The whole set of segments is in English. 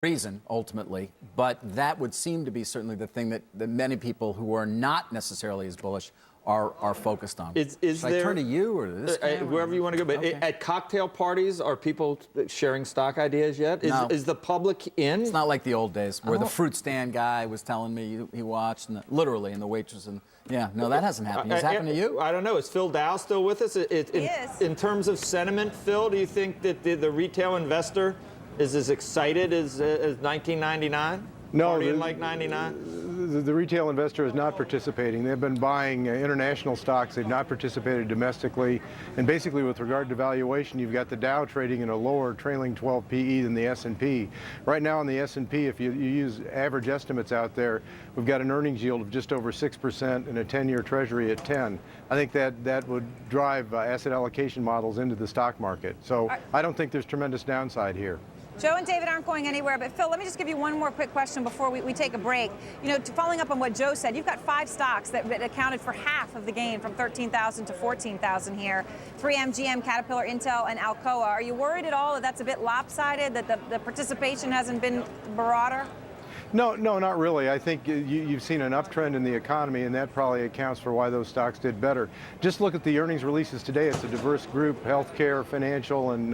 reason, ultimately, but that would seem to be certainly the thing that many people who are not necessarily as bullish are focused on. Should I turn to you or to this guy? Wherever you want to go. But Okay. at cocktail parties, are people sharing stock ideas yet? No. Is the public in? It's not like the old days where the fruit stand guy was telling me he watched, and literally, and the waitress, and yeah, no, that hasn't happened. Has it happened to you? I don't know. Is Phil Dow still with us? Yes. In terms of sentiment, Phil, do you think that the retail investor is as excited as 1999? No, Partying like 99? The retail investor is not participating. They've been buying international stocks. They've not participated domestically. And basically, with regard to valuation, you've got the Dow trading in a lower trailing 12 PE than the S&P. Right now on the S&P, if you use average estimates out there, we've got an earnings yield of just over 6% and a 10-year Treasury at 10. I think that would drive asset allocation models into the stock market. So I don't think there's tremendous downside here. Joe and David aren't going anywhere, but Phil, let me just give you one more quick question before we take a break. You know, following up on what Joe said, you've got 5 stocks that accounted for half of the gain from 13,000 to 14,000 here. 3M, GM, Caterpillar, Intel, and Alcoa. Are you worried at all that that's a bit lopsided, that the participation hasn't been broader? No, not really. I think you've seen an uptrend in the economy, and that probably accounts for why those stocks did better. Just look at the earnings releases today. It's a diverse group: healthcare, financial, and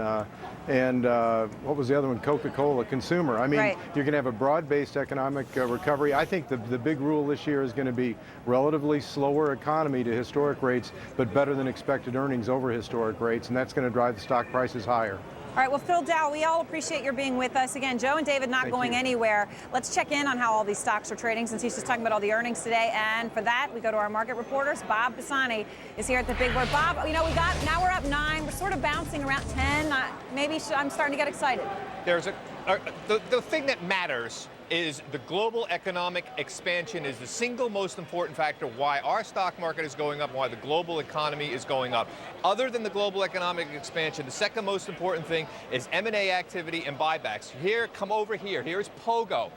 what was the other one? Coca-Cola, consumer. I mean, Right. You're going to have a broad-based economic recovery. I think the big rule this year is going to be relatively slower economy to historic rates, but better than expected earnings over historic rates, and that's going to drive the stock prices higher. All right, well, Phil Dow, we all appreciate your being with us. Again, Joe and David not Thank going you. anywhere. Let's check in on how all these stocks are trading since he's just talking about all the earnings today. And for that, we go to our market reporters. Bob Pisani is here at the Big Board. Bob, you know, now we're up 9. We're sort of bouncing around 10. I'm starting to get excited. There's the thing that matters is the global economic expansion is the single most important factor why our stock market is going up, why the global economy is going up. Other than the global economic expansion, the second most important thing is M&A activity and buybacks. Here, come over here. Here's Pogo.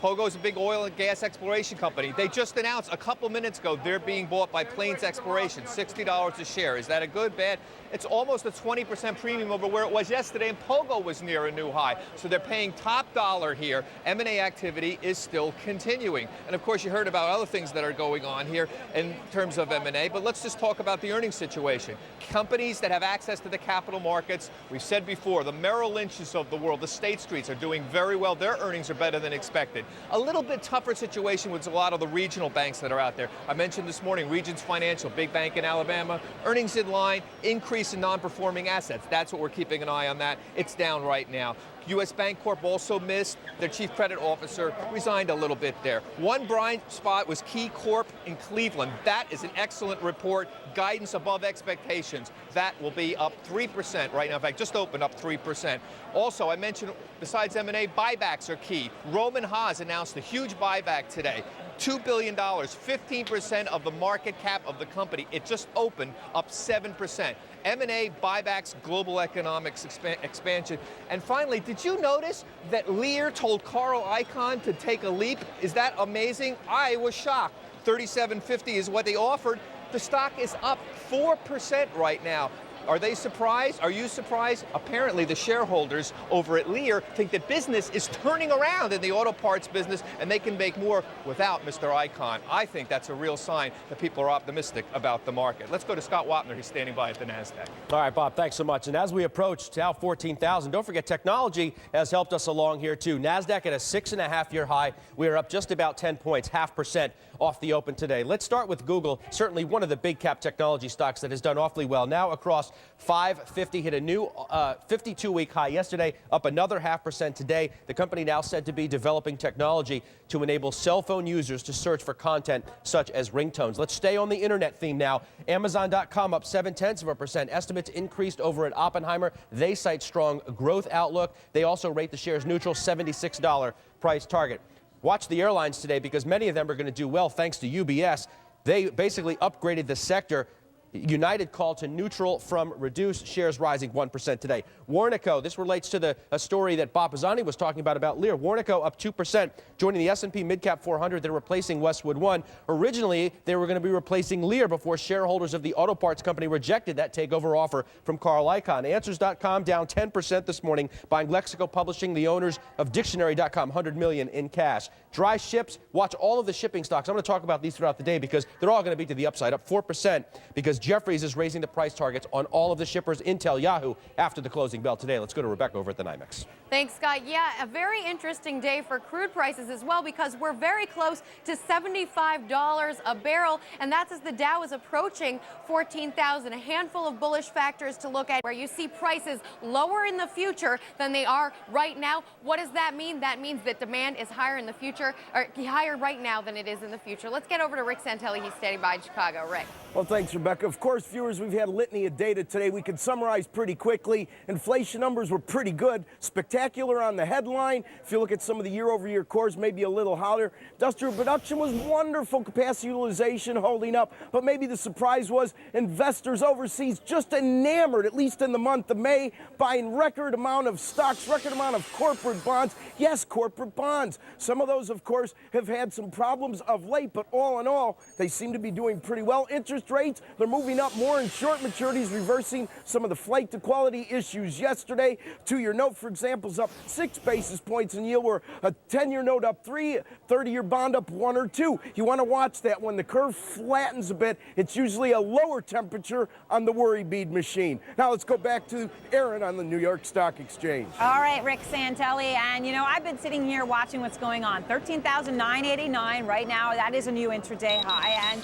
Pogo's a big oil and gas exploration company. They just announced a couple minutes ago they're being bought by Plains Exploration, $60 a share. Is that a good, bad? It's almost a 20% premium over where it was yesterday, and Pogo was near a new high. So they're paying top dollar here. M&A activity is still continuing. And of course, you heard about other things that are going on here in terms of M&A, but let's just talk about the earnings situation. Companies that have access to the capital markets, we've said before, the Merrill Lynch's of the world, the State Streets are doing very well. Their earnings are better than expected. A little bit tougher situation with a lot of the regional banks that are out there. I mentioned this morning, Regions Financial, big bank in Alabama, earnings in line, increase in non-performing assets. That's what we're keeping an eye on that. It's down right now. U.S. Bank Corp also missed. Their chief credit officer resigned a little bit there. One bright spot was Key Corp in Cleveland. That is an excellent report. Guidance above expectations. That will be up 3% right now. In fact, just opened up 3%. Also, I mentioned, besides M&A, buybacks are key. Roman Haas announced a huge buyback today. $2 billion, 15% of the market cap of the company. It just opened up 7%. M&A, buybacks, global economics expansion. And finally, did you notice that Lear told Carl Icahn to take a leap? Is that amazing? I was shocked. $37.50 is what they offered. The stock is up 4% right now. Are they surprised? Are you surprised? Apparently, the shareholders over at Lear think that business is turning around in the auto parts business, and they can make more without Mr. Icahn. I think that's a real sign that people are optimistic about the market. Let's go to Scott Wapner. He's standing by at the NASDAQ. All right, Bob, thanks so much. And as we approach Dow 14,000, don't forget technology has helped us along here, too. NASDAQ at a 6.5-year high. We are up just about 10 points, 0.5% off the open today. Let's start with Google, certainly one of the big cap technology stocks that has done awfully well. Now across 550, hit a new 52-week high yesterday, up another 0.5% today. The company now said to be developing technology to enable cell phone users to search for content such as ringtones. Let's stay on the internet theme now. Amazon.com up 0.7%. Estimates increased over at Oppenheimer. They cite strong growth outlook. They also rate the shares neutral, $76 price target. Watch the airlines today because many of them are going to do well thanks to UBS. They basically upgraded the sector United called to neutral from reduced, shares rising 1% today. Warnaco, this relates to a story that Bob Pisani was talking about Lear. Warnaco up 2%, joining the S&P Midcap 400. They're replacing Westwood One. Originally, they were going to be replacing Lear before shareholders of the auto parts company rejected that takeover offer from Carl Icahn. Answers.com down 10% this morning, buying Lexico Publishing, the owners of Dictionary.com, $100 million in cash. Dry ships, watch all of the shipping stocks. I'm going to talk about these throughout the day because they're all going to be to the upside, up 4%, because Jefferies is raising the price targets on all of the shippers, Intel, Yahoo, after the closing bell today. Let's go to Rebecca over at the NYMEX. Thanks, Scott. Yeah, a very interesting day for crude prices as well, because we're very close to $75 a barrel, and that's as the Dow is approaching 14,000. A handful of bullish factors to look at where you see prices lower in the future than they are right now. What does that mean? That means that demand is higher in the future, or higher right now than it is in the future. Let's get over to Rick Santelli. He's standing by in Chicago. Rick. Well, thanks, Rebecca. Of course, viewers, we've had a litany of data today. We can summarize pretty quickly. Inflation numbers were pretty good. Spectacular on the headline. If you look at some of the year-over-year cores, maybe a little higher. Industrial production was wonderful. Capacity utilization holding up. But maybe the surprise was investors overseas just enamored, at least in the month of May, buying record amount of stocks, record amount of corporate bonds. Yes, corporate bonds. Some of those, of course, have had some problems of late, but all in all, they seem to be doing pretty well. Interest rates, they're moving up more in short maturities, reversing some of the flight to quality issues yesterday. 2-year note, for example, is up 6 basis points in yield, where a 10-year note up 3, 30-year bond up 1 or 2. You want to watch that. When the curve flattens a bit, it's usually a lower temperature on the worry bead machine. Now let's go back to Aaron on the New York Stock Exchange. All right, Rick Santelli, and you know, I've been sitting here watching what's going on. 13,989 right now. That is a new intraday high, and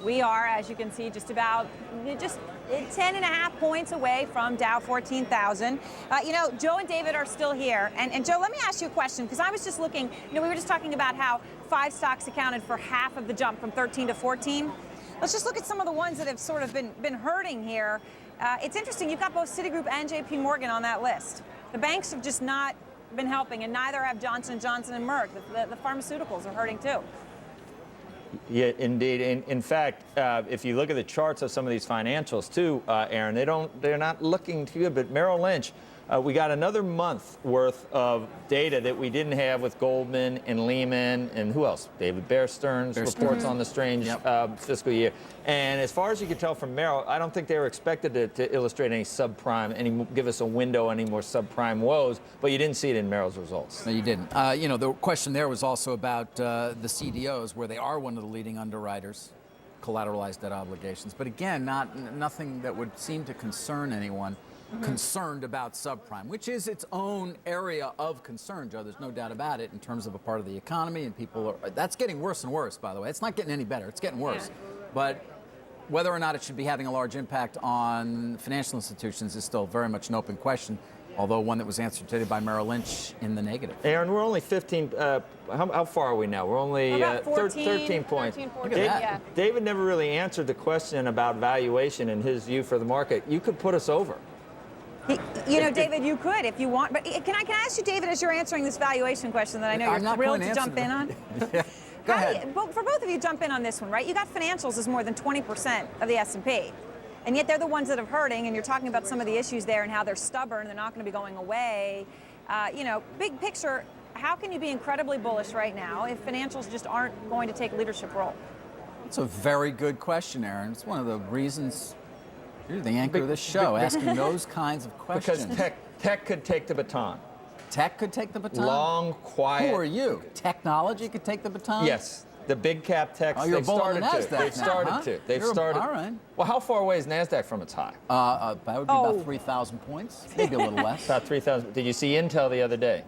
we are, as you can see, just 10.5 points away from Dow 14,000. You know, Joe and David are still here. And Joe, let me ask you a question, because I was just looking, you know, we were just talking about how 5 stocks accounted for half of the jump from 13 to 14. Let's just look at some of the ones that have sort of been hurting here. It's interesting, you've got both Citigroup and JP Morgan on that list. The banks have just not been helping, and neither have Johnson & Johnson and Merck. The pharmaceuticals are hurting too. Yeah, indeed. In fact, if you look at the charts of some of these financials too, Aaron, they're not looking too good. But Merrill Lynch, we got another month worth of data that we didn't have with Goldman and Lehman and who else? David Bear Stearns reports on the strange fiscal year. And as far as you can tell from Merrill, I don't think they were expected to illustrate any subprime, give us a window, any more subprime woes, but you didn't see it in Merrill's results. No, you didn't. You know, the question there was also about the CDOs, where they are one of the leading underwriters, collateralized debt obligations. But again, nothing that would seem to concern anyone concerned about subprime, which is its own area of concern, Joe. There's no doubt about it in terms of a part of the economy, and people are, that's getting worse and worse, by the way. It's not getting any better. It's getting worse. But whether or not it should be having a large impact on financial institutions is still very much an open question, although one that was answered today by Merrill Lynch in the negative. Aaron, we're only 15, how far are we now? We're only 13 points. 13, 14, yeah. David never really answered the question about valuation and his view for the market. You could put us over. You know, David, you could if you want. But can I ask you, David, as you're answering this valuation question that I know you're thrilled to jump in on? Yeah. Go ahead. For both of you, jump in on this one, right? You got financials as more than 20% of the S&P. And yet they're the ones that are hurting, and you're talking about some of the issues there and how they're stubborn, they're not going to be going away. You know, big picture, how can you be incredibly bullish right now if financials just aren't going to take a leadership role? It's a very good question, Aaron. It's one of the reasons you're the anchor of this show, asking those kinds of questions. Because tech could take the baton. Tech could take the baton? Long, quiet. Who are you? Technology could take the baton? Yes. The big cap techs, you're they've started to. They've started to. They've started. All right. Well, how far away is NASDAQ from its high? That would be about 3,000 points, maybe a little less. About 3,000. Did you see Intel the other day?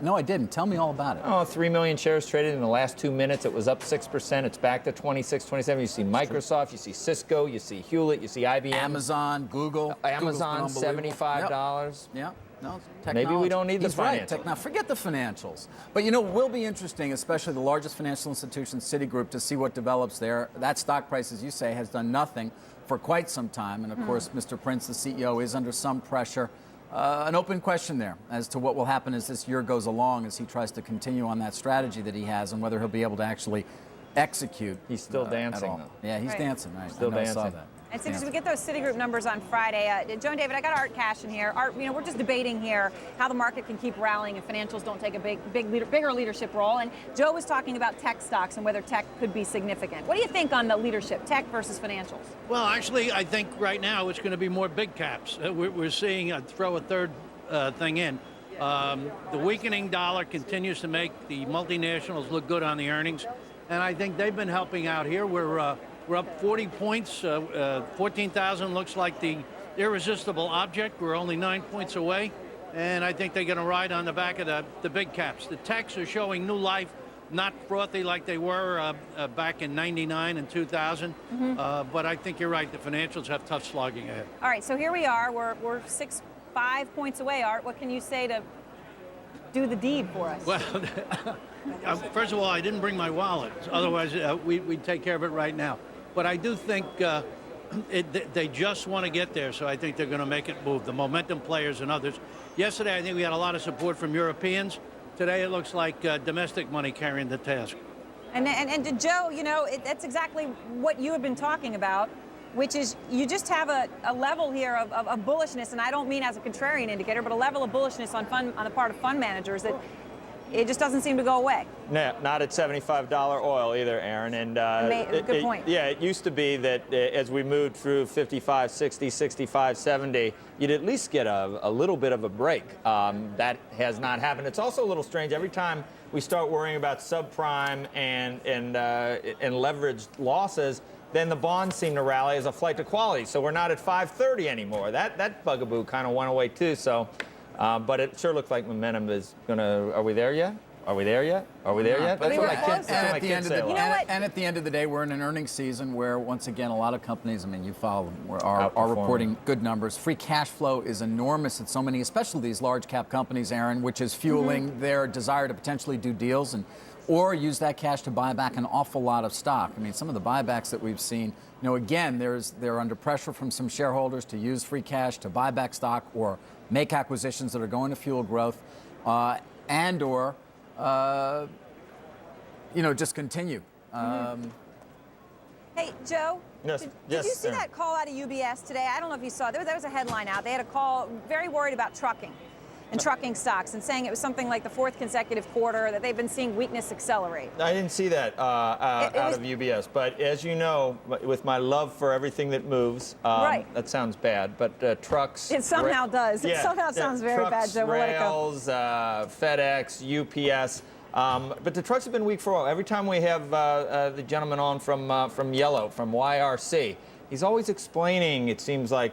No, I didn't. Tell me all about it. Oh, 3 million shares traded in the last 2 minutes. It was up 6%. It's back to 26, 27. You see Microsoft, you see Cisco, you see Hewlett, you see IBM. Amazon, Google. Amazon, $75. Yep. No, technology. Maybe we don't need the financials. Right. Now, forget the financials. But you know, it will be interesting, especially the largest financial institution, Citigroup, to see what develops there. That stock price, as you say, has done nothing for quite some time. And of course, Mr. Prince, the CEO, is under some pressure. An open question there as to what will happen as this year goes along, as he tries to continue on that strategy that he has, and whether he'll be able to actually execute. He's still dancing, though. Yeah, he's dancing. Right. Still dancing. I saw that. And since we get those Citigroup numbers on Friday, Joe and David, I got Art Cash in here. Art, we're just debating here how the market can keep rallying and financials don't take a bigger leadership role. And Joe was talking about tech stocks and whether tech could be significant. What do you think on the leadership, tech versus financials? Well, actually, I think right now it's going to be more big caps. We're seeing, throw a third thing in. The weakening dollar continues to make the multinationals look good on the earnings, and I think they've been helping out here. We're up 40 points. 14,000 looks like the irresistible object. We're only 9 points away, and I think they're going to ride on the back of the big caps. The techs are showing new life, not frothy like they were back in '99 and 2000. But I think you're right. The financials have tough slogging ahead. All right, so here we are. We're 5 points away. Art, what can you say to do the deed for us? Well, first of all, I didn't bring my wallet. Otherwise, we'd take care of it right now. But I do think they just want to get there, so I think they're going to make it move. The momentum players and others. Yesterday, I think we had a lot of support from Europeans. Today, it looks like domestic money carrying the task. And Joe, you know, that's exactly what you have been talking about, which is you just have a level here of bullishness, and I don't mean as a contrarian indicator, but a level of bullishness on the part of fund managers that it just doesn't seem to go away. No, not at $75 oil either, Aaron. And good point. Yeah, it used to be that as we moved through 55, 60, 65, 70, you'd at least get a little bit of a break. That has not happened. It's also a little strange. Every time we start worrying about subprime and leveraged losses, then the bonds seem to rally as a flight to quality. So we're not at 530 anymore. That bugaboo kind of went away too. So. But it sure looks like momentum is going to. Are we there yet? Are we there yet? Are we there yet? That's what my kids say. And at the end of the day, we're in an earnings season where, once again, a lot of companies, I mean, you follow them, are reporting good numbers. Free cash flow is enormous at so many, especially these large cap companies, Aaron, which is fueling their desire to potentially do deals or use that cash to buy back an awful lot of stock. I mean, some of the buybacks that we've seen, you know, again, they're under pressure from some shareholders to use free cash to buy back stock or make acquisitions that are going to fuel growth, and/or just continue. Hey, Joe. Yes. Did you see that call out of UBS today? I don't know if you saw. There was a headline out. They had a call very worried about trucking and trucking stocks, and saying it was something like the fourth consecutive quarter that they've been seeing weakness accelerate. I didn't see that out of UBS, but as you know, with my love for everything that moves, right. That sounds bad, but trucks... It somehow does. It somehow sounds very trucks, bad, Joe. We'll rails, FedEx, UPS, but the trucks have been weak for a while. Every time we have the gentleman on from Yellow, from YRC, he's always explaining, it seems like,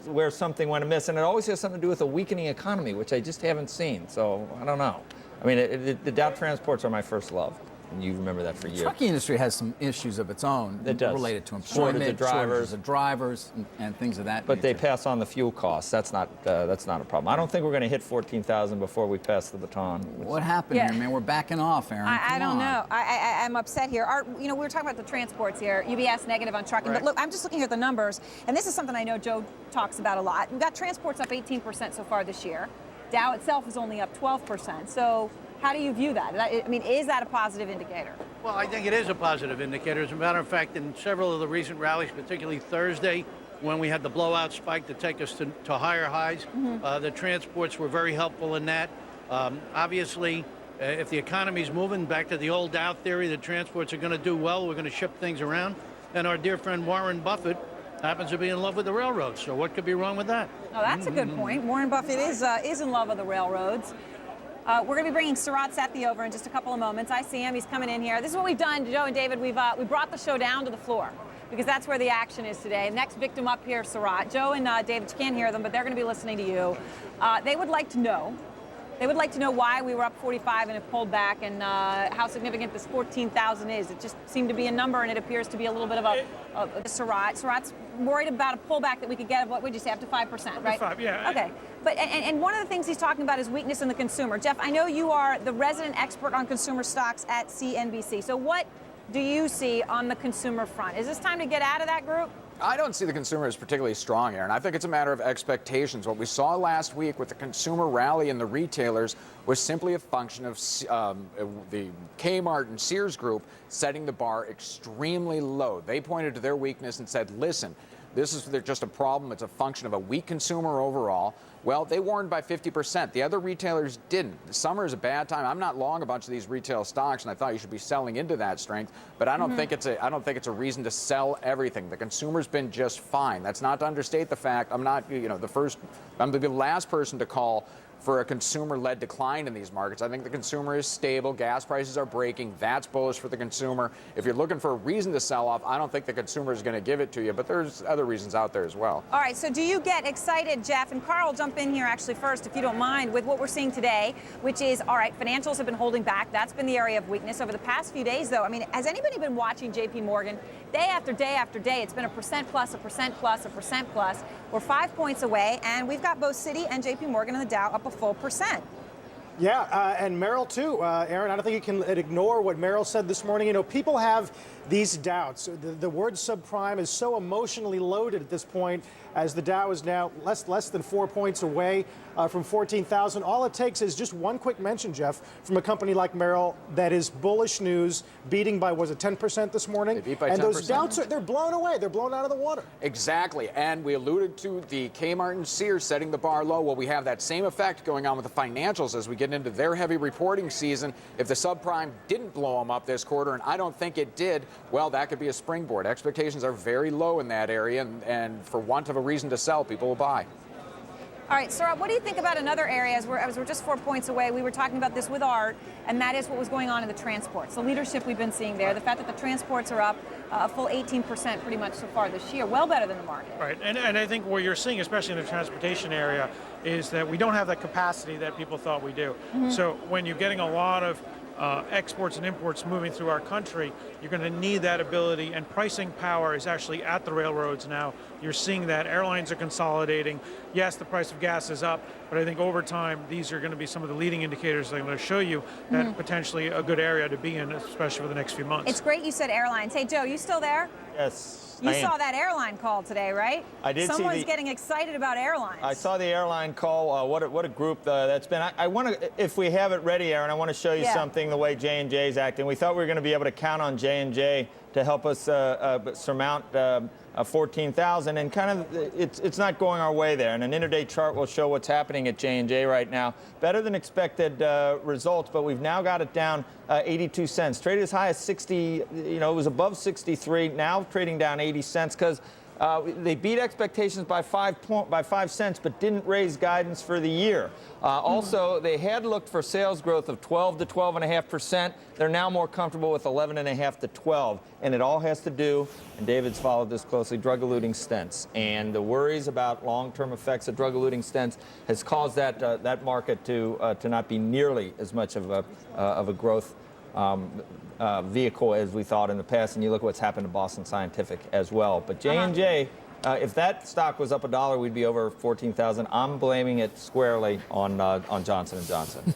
where something went amiss, and it always has something to do with a weakening economy, which I just haven't seen, so I don't know. I mean, the Dow transports are my first love, and you remember that for years. The trucking industry has some issues of its own related to employment, shortages of drivers, and things of that nature. But they pass on the fuel costs. That's not a problem. I don't think we're going to hit 14,000 before we pass the baton. What happened here, man? We're backing off, Aaron. I don't know. I'm upset here. Art, you know, we were talking about the transports here. UBS negative on trucking. Right. But look, I'm just looking at the numbers, and this is something I know Joe talks about a lot. We've got transports up 18% so far this year. Dow itself is only up 12%. So how do you view that? I mean, is that a positive indicator? Well, I think it is a positive indicator. As a matter of fact, in several of the recent rallies, particularly Thursday, when we had the blowout spike to take us to higher highs, the transports were very helpful in that. Obviously, if the economy's moving back to the old Dow theory, the transports are going to do well. We're going to ship things around. And our dear friend Warren Buffett happens to be in love with the railroads. So what could be wrong with that? Oh, that's a good point. Warren Buffett is in love with the railroads. We're going to be bringing Sarat Sethi over in just a couple of moments. I see him. He's coming in here. This is what we've done, Joe and David. We brought the show down to the floor because that's where the action is today. Next victim up here, Sarat. Joe and David, you can't hear them, but they're going to be listening to you. They would like to know. They would like to know why we were up 45 and have pulled back, and how significant this 14,000 is. It just seemed to be a number, and it appears to be a little bit of a Sarat. Sarat's worried about a pullback that we could get of, what would you say, up to 5%, right? 5, yeah. Okay. But and one of the things he's talking about is weakness in the consumer. Jeff, I know you are the resident expert on consumer stocks at Cnbc. So what do you see on the consumer front? Is this time to get out of that group? I don't see the consumer as particularly strong, Aaron. I think it's a matter of expectations. What we saw last week with the consumer rally and the retailers was simply a function of the Kmart and Sears group setting the bar extremely low. They pointed to their weakness and said, listen, this is just a problem. It's a function of a weak consumer overall. Well, they warned by 50%. The other retailers didn't. The summer is a bad time. I'm not long a bunch of these retail stocks, and I thought you should be selling into that strength. But I don't think it's a reason to sell everything. The consumer's been just fine. That's not to understate the fact. I'm not, I'm the last person to call for a consumer-led decline in these markets. I think the consumer is stable. Gas prices are breaking. That's bullish for the consumer. If you're looking for a reason to sell off, I don't think the consumer is going to give it to you, but there's other reasons out there as well. All right, so do you get excited, Jeff? And Carl, jump in here actually first, if you don't mind, with what we're seeing today, which is, all right, financials have been holding back. That's been the area of weakness over the past few days, though. I mean, has anybody been watching J.P. Morgan? Day after day after day, it's been a percent plus, a percent plus, a percent plus. We're 5 points away, and we've got both Citi and J.P. Morgan and the Dow up a full percent. Yeah, and Merrill too, Aaron. I don't think you can ignore what Merrill said this morning. You know, people have these doubts. The word subprime is so emotionally loaded at this point, as the Dow is now less than 4 points away from 14,000. All it takes is just one quick mention, Jeff, from a company like Merrill that is bullish news, beating by, was it 10% this morning? They beat by and 10%. Those doubts, they're blown away. They're blown out of the water. Exactly. And we alluded to the Kmart and Sears setting the bar low. Well, we have that same effect going on with the financials as we get into their heavy reporting season. If the subprime didn't blow them up this quarter, and I don't think it did, well, that could be a springboard. Expectations are very low in that area, and for want of a reason to sell, people will buy. All right, Saurabh, what do you think about another area? As we're just 4 points away, we were talking about this with Art, and that is what was going on in the transports. The leadership we've been seeing there, the fact that the transports are up a full 18% pretty much so far this year, well better than the market. Right, and I think what you're seeing, especially in the transportation area, is that we don't have that capacity that people thought we do. So when you're getting a lot of exports and imports moving through our country, you're going to need that ability, and pricing power is actually at the railroads now. You're seeing that airlines are consolidating. Yes, the price of gas is up, but I think over time, these are going to be some of the leading indicators that I'm going to show you that potentially a good area to be in, especially for the next few months. It's great you said airlines. Hey, Joe, you still there? Yes. You saw that airline call today, right? I did. Someone's getting excited about airlines. I saw the airline call. What a group that's been. I want to, if we have it ready, Aaron, I want to show you something, the way J&J is acting. We thought we were going to be able to count on J&J to help us surmount 14,000, and kind of it's not going our way there. And an intraday chart will show what's happening at J&J right now. Better than expected results, but we've now got it down 82 cents. Traded as high as 60. It was above 63. Now trading down 80 cents because they beat expectations by 5 cents, but didn't raise guidance for the year. Also, they had looked for sales growth of 12 to 12.5%. They're now more comfortable with 11.5 to 12, and it all has to do, and David's followed this closely, drug-eluting stents. And the worries about long-term effects of drug-eluting stents has caused that market to not be nearly as much of a growth vehicle as we thought in the past, and you look what's happened to Boston Scientific as well. But J&J, if that stock was up $1, we'd be over 14,000. I'm blaming it squarely on Johnson & Johnson.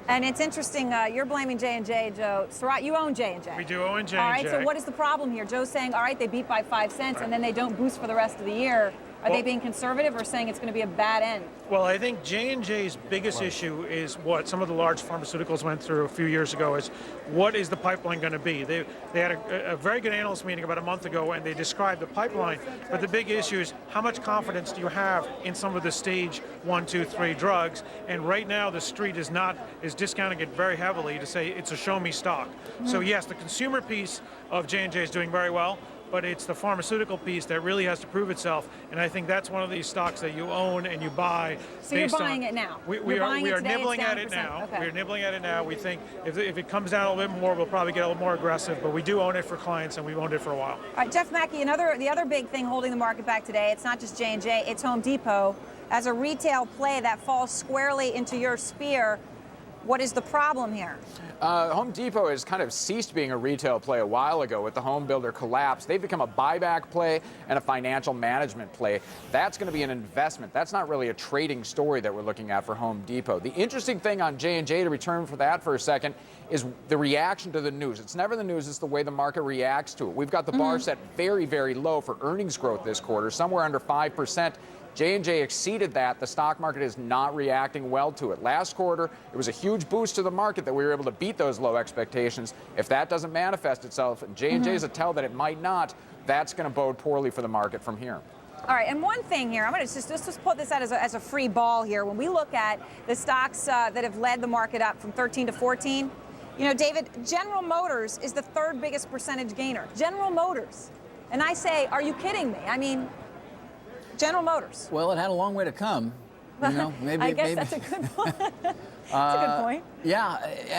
And it's interesting, you're blaming J&J, Joe. Sarat, you own J&J. We do own J&J. All right, so what is the problem here? Joe's saying, all right, they beat by 5 cents, and then they don't boost for the rest of the year. Are they being conservative or saying it's going to be a bad end? Well, I think J&J's biggest issue is what some of the large pharmaceuticals went through a few years ago is what is the pipeline going to be? They had a very good analyst meeting about a month ago, and they described the pipeline. But the big issue is how much confidence do you have in some of the stage 1, 2, 3 drugs? And right now the street is discounting it very heavily to say it's a show me stock. So yes, the consumer piece of J&J is doing very well, but it's the pharmaceutical piece that really has to prove itself, and I think that's one of these stocks that you own and you buy. So you're buying it now. We are nibbling at it now. Okay. We're nibbling at it now. We think if it comes down a little bit more, we'll probably get a little more aggressive, but we do own it for clients, and we've owned it for a while. All right, Jeff Mackey, the other big thing holding the market back today, it's not just J&J, it's Home Depot. As a retail play that falls squarely into your sphere, What is the problem here? Home Depot has kind of ceased being a retail play a while ago with the home builder collapse. They've become a buyback play and a financial management play. That's going to be an investment. That's not really a trading story that we're looking at for Home Depot. The interesting thing on J&J, to return for that for a second, is the reaction to the news. It's never the news, it's the way the market reacts to it. We've got the bar set very, very low for earnings growth this quarter, somewhere under 5%. J&J exceeded that. The stock market is not reacting well to it. Last quarter, it was a huge boost to the market that we were able to beat those low expectations. If that doesn't manifest itself, and J&J is a tell that it might not, that's going to bode poorly for the market from here. All right, and one thing here, I'm going to just put this out as a free ball here. When we look at the stocks that have led the market up from 13 to 14, you know, David, General Motors is the third biggest percentage gainer. General Motors. And I say, are you kidding me? I mean, General Motors. Well, it had a long way to come. You know, maybe. I guess that's a good point. That's a good point. Yeah,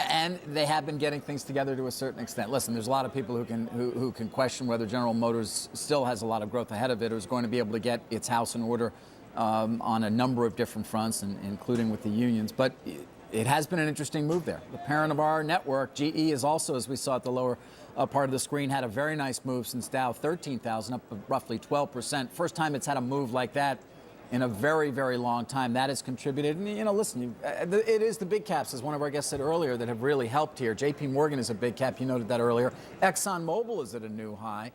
and they have been getting things together to a certain extent. Listen, there's a lot of people who can question whether General Motors still has a lot of growth ahead of it, or is going to be able to get its house in order on a number of different fronts, including with the unions. But it has been an interesting move there. The parent of our network, GE, is also, as we saw at the lower part of the screen, had a very nice move since Dow, 13,000, up roughly 12%. First time it's had a move like that in a very, very long time. That has contributed. And, you know, listen, it is the big caps, as one of our guests said earlier, that have really helped here. JP Morgan is a big cap. You noted that earlier. ExxonMobil is at a new high.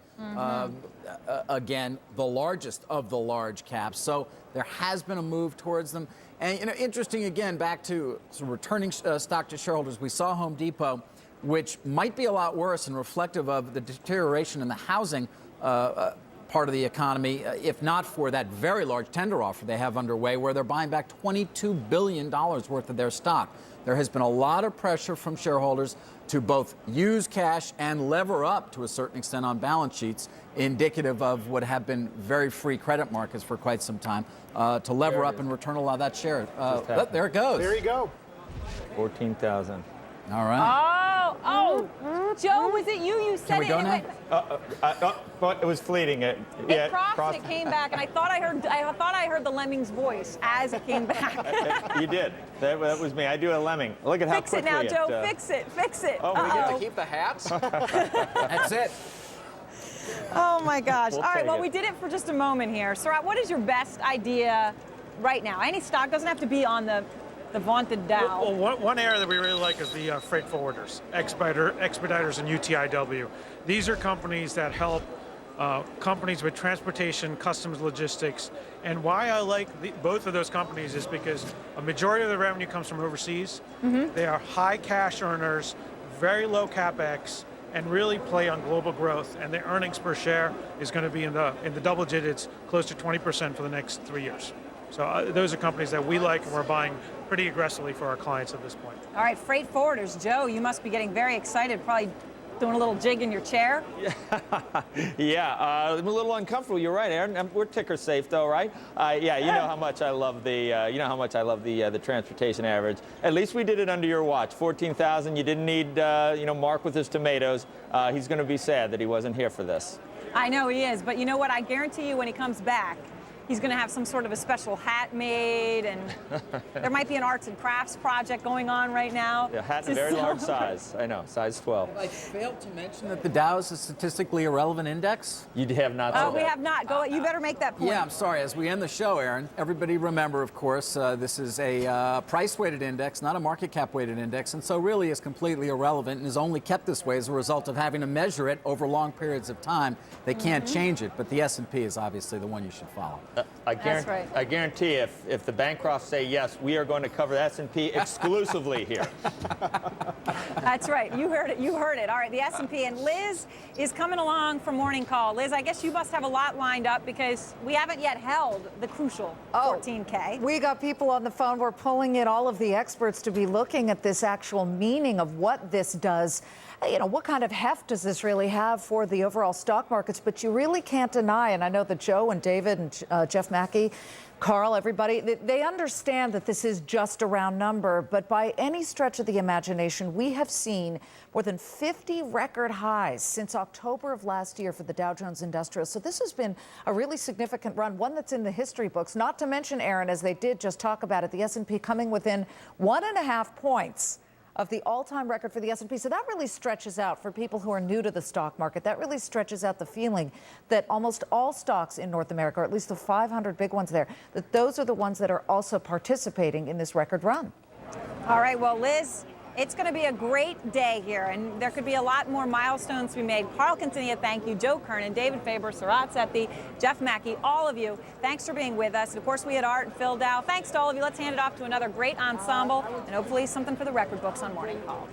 Again, the largest of the large caps. So there has been a move towards them. And, you know, interesting, again, back to returning stock to shareholders, we saw Home Depot, which might be a lot worse and reflective of the deterioration in the housing part of the economy, if not for that very large tender offer they have underway, where they're buying back $22 billion worth of their stock. There has been a lot of pressure from shareholders to both use cash and lever up to a certain extent on balance sheets, indicative of what have been very free credit markets for quite some time, to lever up and return a lot of that share. There it goes. There you go. 14,000. All right. Oh, Joe, was it you? You said Can we go now? But it was fleeting. It crossed and it came back, and I thought I heard the lemming's voice as it came back. You did. That was me. I do a lemming. Look at how Fix it quickly now, Joe. Fix it. Oh, we get to keep the hats? That's it. Oh my gosh. We'll All right, take well, it. we did it for just a moment here. Surat, what is your best idea right now? Any stock doesn't have to be on the vaunted Dow. Well, one area that we really like is the freight forwarders, Expeditors and UTIW. These are companies that help companies with transportation, customs, logistics. And why I like both of those companies is because a majority of the revenue comes from overseas. They are high cash earners, very low capex, and really play on global growth. And their earnings per share is going to be in the double digits, close to 20% for the next 3 years. So those are companies that we like, and we're buying pretty aggressively for our clients at this point. All right, freight forwarders. Joe, you must be getting very excited, probably doing a little jig in your chair. Yeah, I'm a little uncomfortable. You're right, Aaron. We're ticker safe, though, right? Yeah, you know how much I love the transportation average. At least we did it under your watch. 14,000. You didn't need Mark with his tomatoes. He's going to be sad that he wasn't here for this. I know he is, but you know what? I guarantee you when he comes back, he's going to have some sort of a special hat made, and there might be an arts and crafts project going on right now. Yeah, hat in a very large size. I know, size 12. I failed to mention that the Dow is a statistically irrelevant index. You have not said Oh, we that. have not. Go. You better make that point. Yeah, I'm sorry. As we end the show, Aaron, everybody remember, of course, this is a price-weighted index, not a market cap-weighted index, and so really is completely irrelevant and is only kept this way as a result of having to measure it over long periods of time. They can't change it, but the S&P is obviously the one you should follow. That's right. I guarantee if the Bancrofts say yes, we are going to cover S&P exclusively here. That's right. You heard it. You heard it. All right, the S&P. And Liz is coming along for Morning Call. Liz, I guess you must have a lot lined up because we haven't yet held the crucial 14K. We got people on the phone. We're pulling in all of the experts to be looking at this actual meaning of what this does. You know, what kind of heft does this really have for the overall stock markets? But you really can't deny, and I know that Joe and David and Jeff Mackey, Carl, everybody, they understand that this is just a round number, but by any stretch of the imagination, we have seen more than 50 record highs since October of last year for the Dow Jones Industrial. So this has been a really significant run, one that's in the history books, not to mention, Aaron, as they did just talk about it, the S&P coming within 1.5 points of the all-time record for the S&P. So that really stretches out for people who are new to the stock market. That really stretches out the feeling that almost all stocks in North America, or at least the 500 big ones there, that those are the ones that are also participating in this record run. All right, well, Liz, it's going to be a great day here, and there could be a lot more milestones to be made. Carl Quintanilla, thank you. Joe Kernan, David Faber, Sarat Sethi, Jeff Mackey, all of you, thanks for being with us. And of course, we had Art and Phil Dow. Thanks to all of you. Let's hand it off to another great ensemble, and hopefully something for the record books on Morning Call.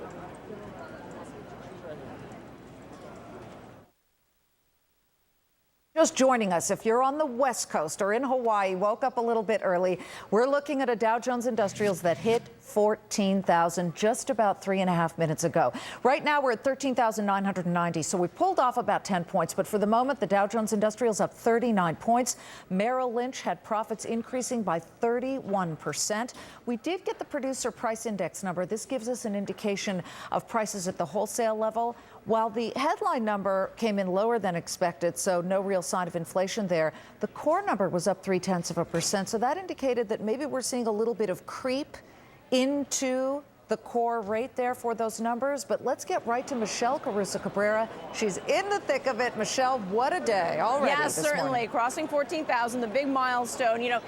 Just joining us, if you're on the West Coast or in Hawaii, woke up a little bit early, we're looking at a Dow Jones Industrials that hit 14,000 just about 3.5 minutes ago. Right now, we're at 13,990, so we pulled off about 10 points. But for the moment, the Dow Jones Industrials up 39 points. Merrill Lynch had profits increasing by 31%. We did get the producer price index number. This gives us an indication of prices at the wholesale level. While the headline number came in lower than expected, so no real sign of inflation there, the core number was up 0.3%. So that indicated that maybe we're seeing a little bit of creep into the core rate there for those numbers. But let's get right to Michelle Caruso Cabrera. She's in the thick of it. Michelle, what a day already. Yes, certainly. Morning. Crossing 14,000, the big milestone. You know,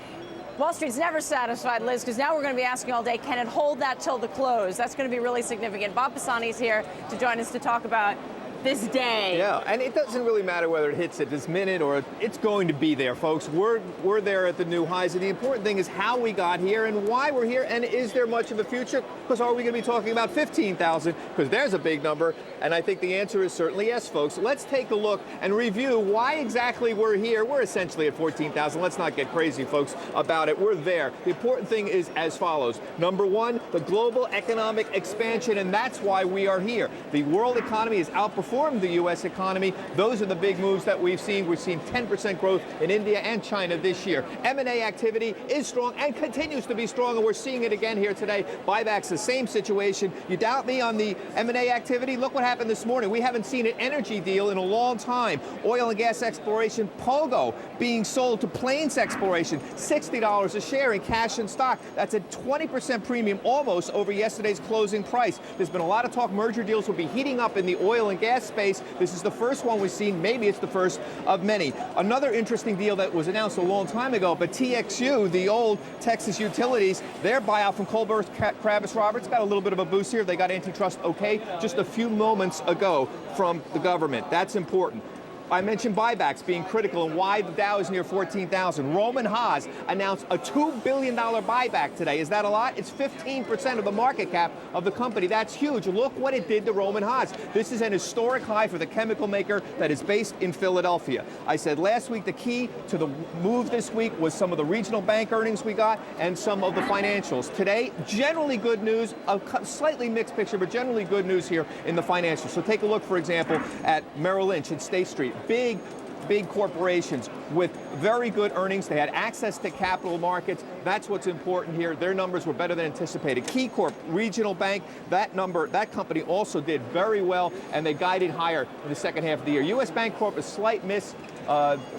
Wall Street's never satisfied, Liz, because now we're going to be asking all day, can it hold that till the close? That's going to be really significant. Bob Pisani's here to join us to talk about this day. Yeah, and it doesn't really matter whether it hits at this minute or it's going to be there, folks. We're there at the new highs, and the important thing is how we got here and why we're here, and is there much of a future? Because are we going to be talking about 15,000? Because there's a big number, and I think the answer is certainly yes, folks. Let's take a look and review why exactly we're here. We're essentially at 14,000. Let's not get crazy, folks, about it. We're there. The important thing is as follows. Number one, the global economic expansion, and that's why we are here. The world economy is outperforming the U.S. economy. Those are the big moves that we've seen. We've seen 10% growth in India and China this year. M&A activity is strong and continues to be strong, and we're seeing it again here today. Buybacks, the same situation. You doubt me on the M&A activity? Look what happened this morning. We haven't seen an energy deal in a long time. Oil and gas exploration, Pogo, being sold to Plains Exploration, $60 a share in cash and stock. That's a 20% premium almost over yesterday's closing price. There's been a lot of talk merger deals will be heating up in the oil and gas space. This is the first one we've seen. Maybe it's the first of many. Another interesting deal that was announced a long time ago, but TXU, the old Texas Utilities, their buyout from Colbert Kravis Roberts got a little bit of a boost here. They got antitrust okay just a few moments ago from the government. That's important. I mentioned buybacks being critical and why the Dow is near 14,000. Roman Haas announced a $2 billion buyback today. Is that a lot? It's 15% of the market cap of the company. That's huge. Look what it did to Roman Haas. This is an historic high for the chemical maker that is based in Philadelphia. I said last week the key to the move this week was some of the regional bank earnings we got and some of the financials. Today, generally good news, a slightly mixed picture, but generally good news here in the financials. So take a look, for example, at Merrill Lynch and State Street. Big corporations with very good earnings. They had access to capital markets. That's what's important here. Their numbers were better than anticipated. KeyCorp, regional bank, that company also did very well, and they guided higher in the second half of the year. U.S. Bancorp, a slight miss.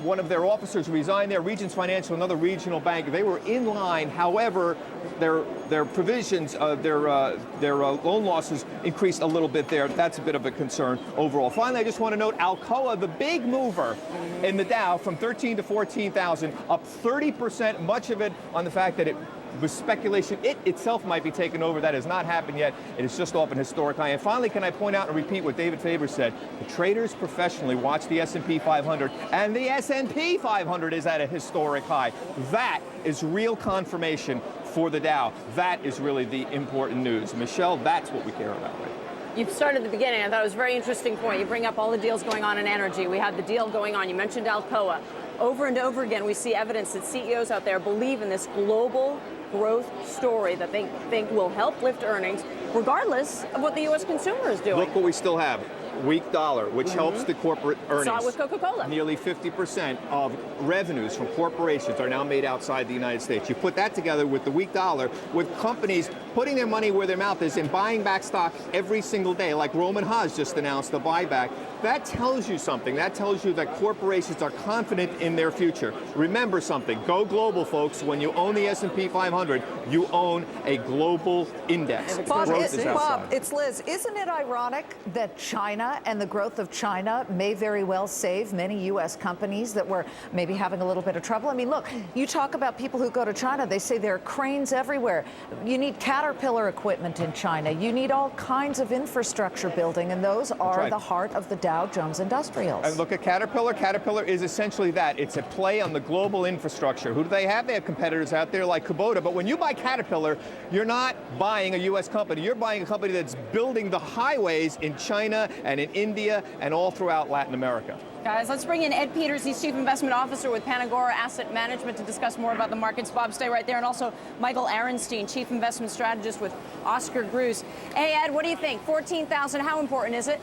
One of their officers resigned there. Regions Financial, another regional bank. They were in line. However, their provisions, their loan losses increased a little bit there. That's a bit of a concern overall. Finally, I just want to note Alcoa, the big mover in the Dow from 13 to 14,000, up 30%, much of it on the fact that it was speculation it itself might be taken over. That has not happened yet. It is just off an historic high. And finally, can I point out and repeat what David Faber said? The traders professionally watch the S&P 500, and the S&P 500 is at a historic high. That is real confirmation for the Dow. That is really the important news. Michelle, that's what we care about, right? You started at the beginning. I thought it was a very interesting point. You bring up all the deals going on in energy. We had the deal going on. You mentioned Alcoa. Over and over again, we see evidence that CEOs out there believe in this global growth story that they think will help lift earnings, regardless of what the U.S. consumer is doing. Look what we still have. weak dollar, which helps the corporate earnings. Saw it with Coca-Cola. Nearly 50% of revenues from corporations are now made outside the United States. You put that together with the weak dollar, with companies putting their money where their mouth is and buying back stock every single day, like Roman Haas just announced a buyback. That tells you something. That tells you that corporations are confident in their future. Remember something. Go global, folks. When you own the S&P 500, you own a global index. Bob, Growth is outside. it's Liz. Isn't it ironic that China and the growth of China may very well save many U.S. companies that were maybe having a little bit of trouble? I mean, look, you talk about people who go to China. They say there are cranes everywhere. You need Caterpillar equipment in China. You need all kinds of infrastructure building, and those are the heart of the Dow Jones Industrials. And look at Caterpillar. Caterpillar is essentially that. It's a play on the global infrastructure. Who do they have? They have competitors out there like Kubota. But when you buy Caterpillar, you're not buying a U.S. company. You're buying a company that's building the highways in China and in India and all throughout Latin America. Guys, let's bring in Ed Peters. He's Chief Investment Officer with Panagora Asset Management to discuss more about the markets. Bob, stay right there. And also Michael Arenstein, Chief Investment Strategist with Oscar Grus. Hey, Ed, what do you think? 14,000, how important is it?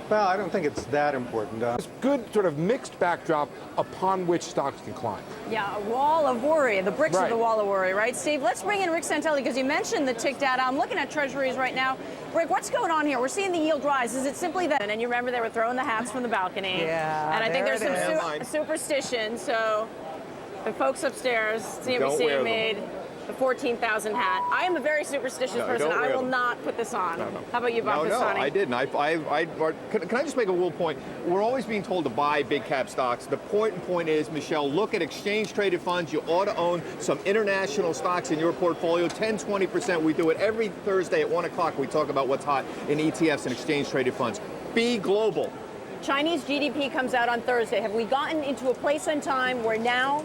Well, I don't think it's that important. It's good sort of mixed backdrop upon which stocks can climb. Yeah, a wall of worry, the bricks of the wall of worry, right, Steve? Let's bring in Rick Santelli because you mentioned the tick data. I'm looking at treasuries right now. Rick, what's going on here? We're seeing the yield rise. Is it simply that? And you remember they were throwing the hats from the balcony. Yeah, and I think there's some superstition. So the folks upstairs, CNBC made the 14,000 hat. I am a very superstitious person. I will not put this on. How about you, Bob? No, I didn't. Can I just make a little point? We're always being told to buy big cap stocks. The point is, Michelle, look at exchange traded funds. You ought to own some international stocks in your portfolio. 10, 20%. We do it every Thursday at 1 o'clock. We talk about what's hot in ETFs and exchange traded funds. Be global. Chinese GDP comes out on Thursday. Have we gotten into a place in time where now